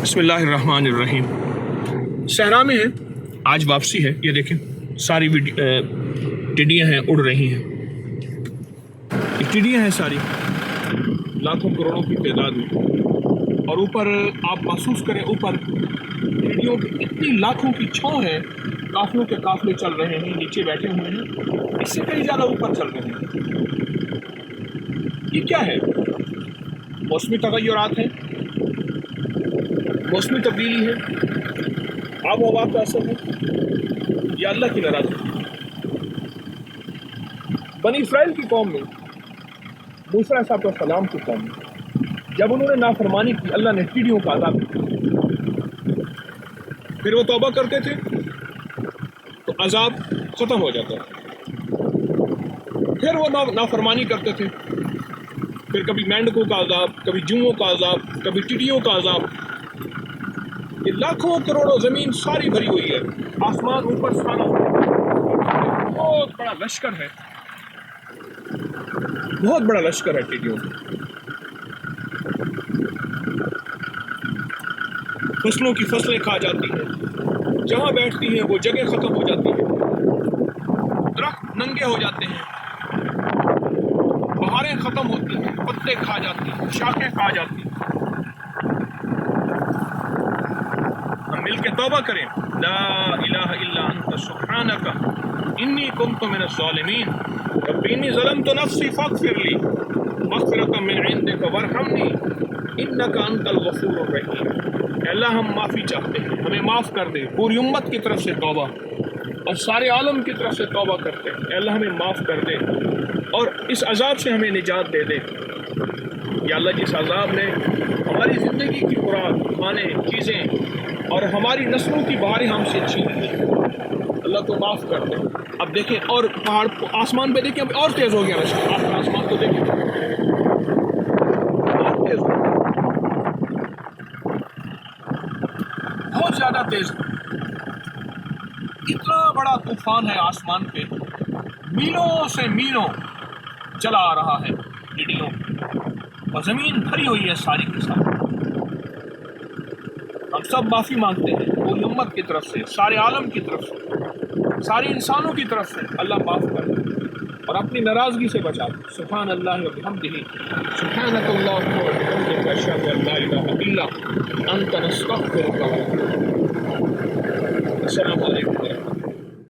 बिस्मिल्लाहिर्रहमानिर्रहीम। सहरा में है, आज वापसी है। ये देखें सारी टिड्डियाँ हैं, उड़ रही हैं। ये टिड्डियाँ हैं सारी, लाखों करोड़ों की तादाद में। और ऊपर आप महसूस करें, ऊपर टिड्डियों की इतनी लाखों की छाँव है, काफिलों के काफिले चल रहे हैं, नीचे बैठे हुए हैं, इससे कई ज़्यादा ऊपर चल रहे हैं। ये क्या है? मौसमी तगय्युरात हैं, मौसमी तब्दीली है, आब हवा का असर है, या अल्लाह की नाराज़गी। बनी इस्राइल की कौम में, मूसा अलैहिस्सलाम की कौम में, जब उन्होंने नाफरमानी की, अल्लाह ने टिड्डियों का अज़ाब दिया। फिर वो तौबा करते थे तो अज़ाब ख़त्म हो जाता था। फिर वो नाफरमानी करते थे, फिर कभी मेंढकों का अज़ाब, कभी जुओं का अज़ाब, कभी टिड्डियों का अज़ाब। ये लाखों करोड़ों ज़मीन सारी भरी हुई है, आसमान ऊपर सारा बहुत बड़ा लश्कर है, बहुत बड़ा लश्कर है टिड्डियों का। फसलों की फसलें खा जाती हैं, जहाँ बैठती हैं वो जगह ख़त्म हो जाती है, दरख्त नंगे हो जाते हैं, बहारें ख़त्म होती हैं, पत्ते खा जाती हैं, शाखें खा जाती हैं। हम मिल के तौबा करें, ला इलाहा इल्ला अंता सुब्हानका इन्नी कुन्तु मिनज़ ज़ालिमीन, रब्बी इन्नी ज़लमतु नफ़्सी फ़ग़फ़िरली मग़फ़िरतम मिन इंदिका वरहमनी इन्नका अंतल गफ़ूरुर रहीम। अल्लाह, हम माफ़ी चाहते हैं, हमें माफ़ कर दे। पूरी उम्मत की तरफ से तौबा और सारे आलम की तरफ से तौबा करते हैं, अल्लाह हमें माफ़ कर दे और इस अज़ाब से हमें निजात दे दे। या अल्लाह, जिस अज़ाब ने हमारी ज़िंदगी की खुराक, खाने, चीज़ें और हमारी नस्लों की बहारें हमसे छीन ली, अल्लाह को माफ़ कर दे। अब देखें, और पहाड़ आसमान पे देखें, अब और तेज़ हो गया लश्कर। आप आसमान को देखें, और तेज़ हो गया, बहुत ज़्यादा तेज़। इतना बड़ा तूफान है आसमान पे, मीलों से मीलों चला आ रहा है टिड्डियों, और ज़मीन भरी हुई है सारी की सारी। हम सब माफ़ी मांगते हैं पूरी उम्मत की तरफ से, सारे आलम की तरफ से, सारे इंसानों की तरफ से। अल्लाह माफ़ कर दे और अपनी नाराज़गी से बचा दे। सुभान अल्लाह व बिहम्दिही, सुभानक अल्लाहुम्मा व बिहम्दिका, अशहदु अन ला इलाहा इल्ला अंता, नस्तगफिरुका। अस्सलामु अलैकुम।